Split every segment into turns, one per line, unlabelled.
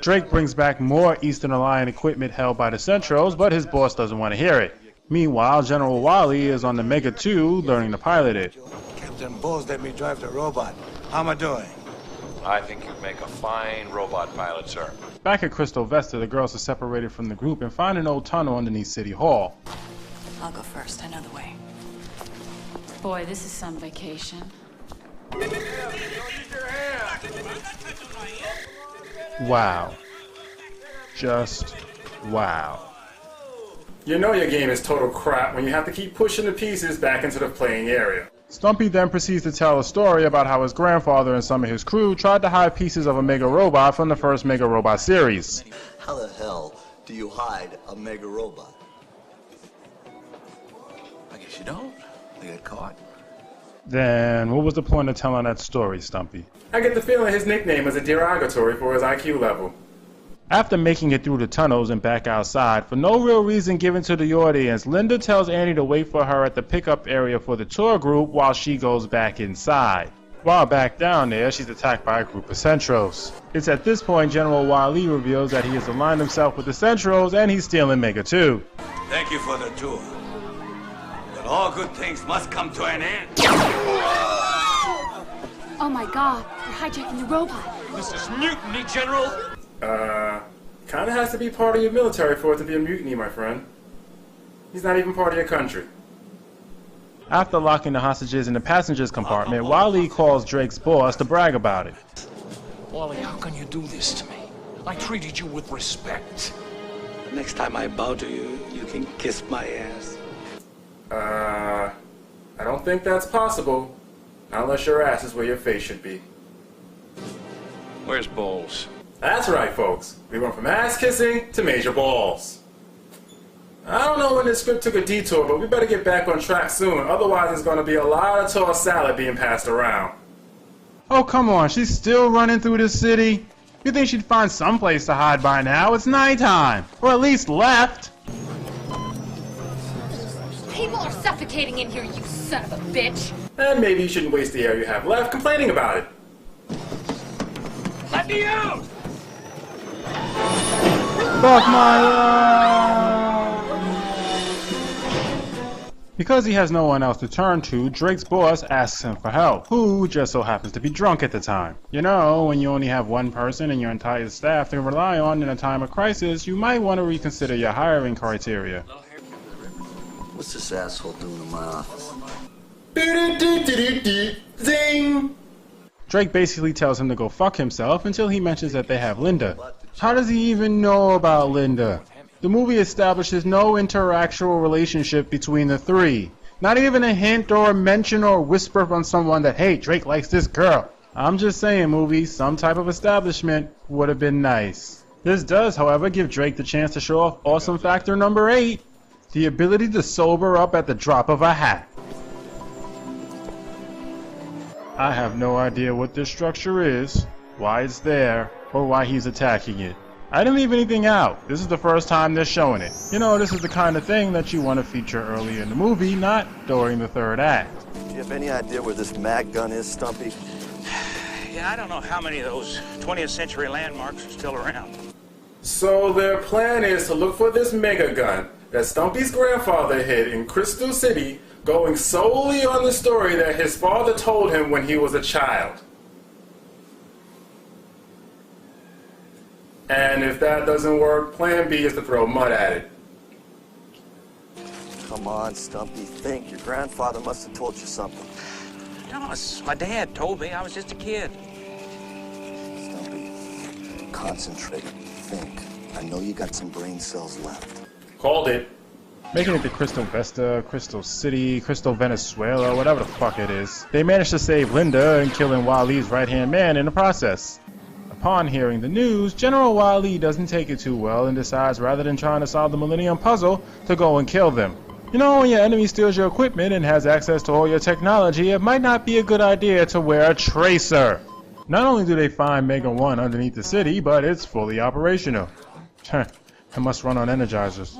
Drake brings back more Eastern Alliance equipment held by the Centros, but his boss doesn't want to hear it. Meanwhile, General Wally is on the Mega 2 learning to pilot it.
Captain Bowles let me drive the robot. How am I doing?
I think you'd make a fine robot pilot, sir.
Back at Crystal Vesta, the girls are separated from the group and find an old tunnel underneath City Hall.
I'll go first. I know the way.
Boy, this is some vacation.
Wow. Just wow.
You know your game is total crap when you have to keep pushing the pieces back into the playing area.
Stumpy then proceeds to tell a story about how his grandfather and some of his crew tried to hide pieces of a Mega Robot from the first Mega Robot series.
How the hell do you hide a Mega Robot?
I guess you don't. They get caught.
Then what was the point of telling that story, Stumpy?
I get the feeling his nickname is a derogatory for his IQ level.
After making it through the tunnels and back outside, for no real reason given to the audience, Linda tells Annie to wait for her at the pickup area for the tour group while she goes back inside. While back down there, she's attacked by a group of Centros. It's at this point General Wily reveals that he has aligned himself with the Centros and he's stealing Mega 2.
Thank you for the tour. But all good things must come to an end.
Oh my god, they're hijacking the robot.
This is mutiny, General!
Kinda has to be part of your military for it to be a mutiny, my friend. He's not even part of your country.
After locking the hostages in the passengers compartment, Wally calls Drake's boss to brag about it.
Wally, how can you do this to me? I treated you with respect.
Next time I bow to you, you can kiss my ass.
I don't think that's possible. Not unless your ass is where your face should be.
Where's Bowles?
That's right, folks. We went from ass kissing to major balls. I don't know when this script took a detour, but we better get back on track soon. Otherwise, there's going to be a lot of tossed salad being passed around.
Oh, come on, she's still running through the city? You think she'd find some place to hide by now? It's nighttime. Or at least left.
People are suffocating in here, you son of a bitch.
And maybe you shouldn't waste the air you have left complaining about it.
Let me out!
Fuck my life! Because he has no one else to turn to, Drake's boss asks him for help, who just so happens to be drunk at the time. You know, when you only have one person and your entire staff to rely on in a time of crisis, you might want to reconsider your hiring criteria.
What's this asshole doing in my office?
Zing!
Drake basically tells him to go fuck himself until he mentions that they have Linda. How does he even know about Linda? The movie establishes no interactual relationship between the three. Not even a hint or a mention or whisper from someone that, hey, Drake likes this girl. I'm just saying, movie, some type of establishment would have been nice. This does, however, give Drake the chance to show off awesome factor number 8. The ability to sober up at the drop of a hat. I have no idea what this structure is, why it's there, or why he's attacking it. I didn't leave anything out. This is the first time they're showing it. You know, this is the kind of thing that you want to feature early in the movie, not during the third act.
Do you have any idea where this mag gun is, Stumpy?
Yeah, I don't know how many of those 20th century landmarks are still around.
So their plan is to look for this mega gun that Stumpy's grandfather hid in Crystal City, going solely on the story that his father told him when he was a child. And if that doesn't work, plan B is to throw mud at it.
Come on, Stumpy, think. Your grandfather must have told you something.
No, my dad told me. I was just a kid.
Stumpy, concentrate, think. I know you got some brain cells left.
Called it.
Making it to Crystal Vesta, Crystal City, Crystal Venezuela, whatever the fuck it is. They managed to save Linda and killing Wali's right-hand man in the process. Upon hearing the news, General Wily doesn't take it too well and decides rather than trying to solve the Millennium Puzzle, to go and kill them. You know, when your enemy steals your equipment and has access to all your technology, it might not be a good idea to wear a tracer. Not only do they find Mega 1 underneath the city, but it's fully operational. It must run on energizers.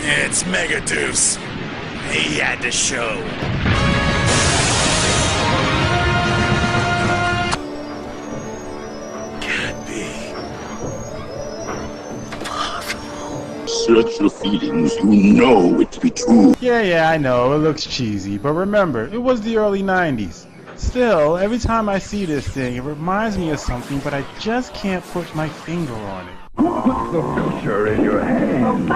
It's Mega Deuce. He had to show. Can't be.
Search your feelings, you know it to be true.
Yeah, I know, it looks cheesy, but remember, it was the early 90s. Still, every time I see this thing, it reminds me of something, but I just can't put my finger on it.
Put the future in your hands.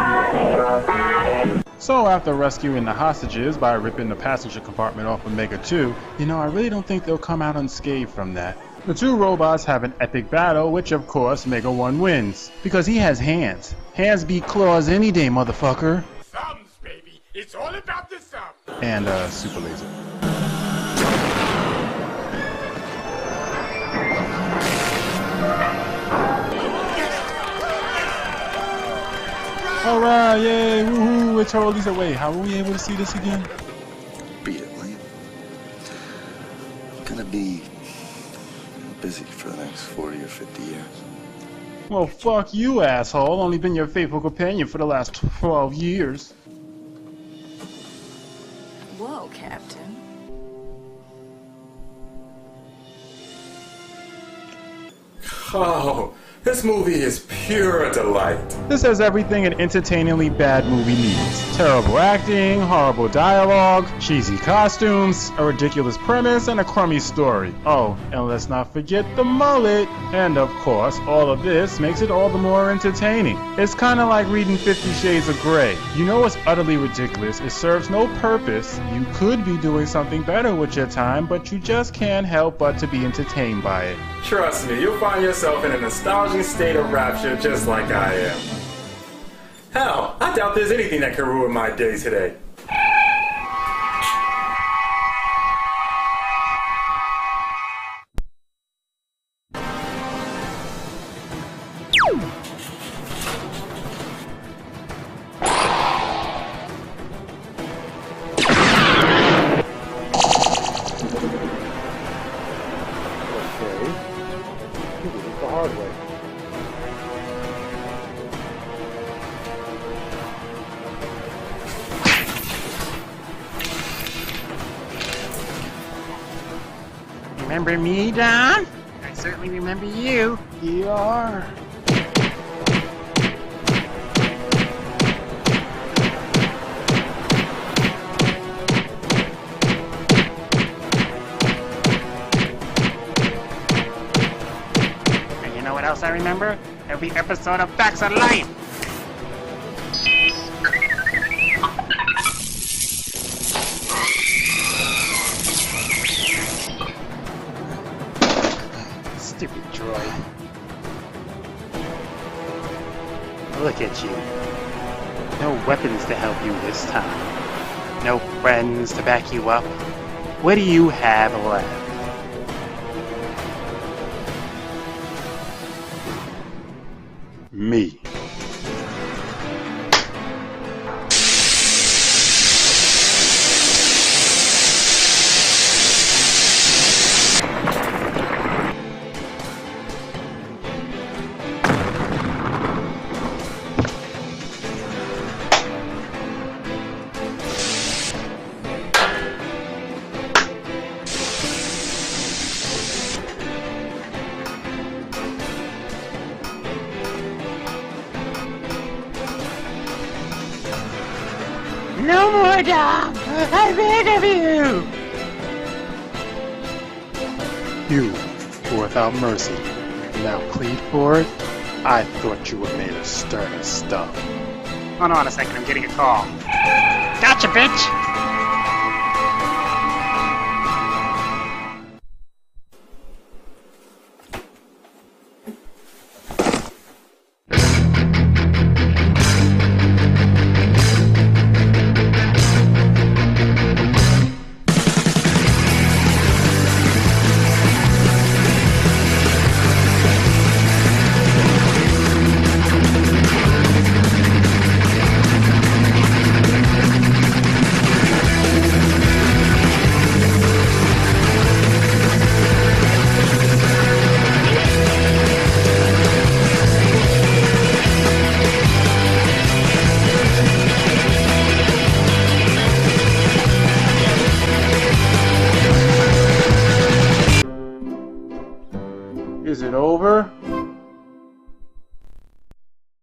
So after rescuing the hostages by ripping the passenger compartment off of Mega 2, I really don't think they'll come out unscathed from that. The two robots have an epic battle, which of course Mega 1 wins. Because he has hands. Hands beat claws any day, motherfucker.
Thumbs, baby. It's all about the thumb.
And super laser. Alright, yay, woohoo, it's totally the way. How are we able to see this again?
Beat it, will you? I'm gonna be busy for the next 40 or 50 years.
Well, fuck you, asshole. Only been your faithful companion for the last 12 years.
Whoa, Captain.
Oh, this movie is pure delight.
This has everything an entertainingly bad movie needs. Terrible acting, horrible dialogue, cheesy costumes, a ridiculous premise, and a crummy story. Oh, and let's not forget the mullet. And of course, all of this makes it all the more entertaining. It's kinda like reading 50 Shades of Grey. You know it's utterly ridiculous, it serves no purpose, you could be doing something better with your time, but you just can't help but to be entertained by it.
Trust me, you'll find yourself in a nostalgic state of rapture just like I am. Hell, I doubt there's anything that can ruin my day today.
Remember me, Don? I certainly remember you.
ER.
And you know what else I remember? Every episode of Facts of Life. Stupid droid. Look at you. No weapons to help you this time. No friends to back you up. What do you have left? Me. No more, Dom! I beg of you!
You, who without mercy, now plead for it? I thought you were made of sterner stuff.
Hold on a second, I'm getting a call. Gotcha, bitch!
Is it over?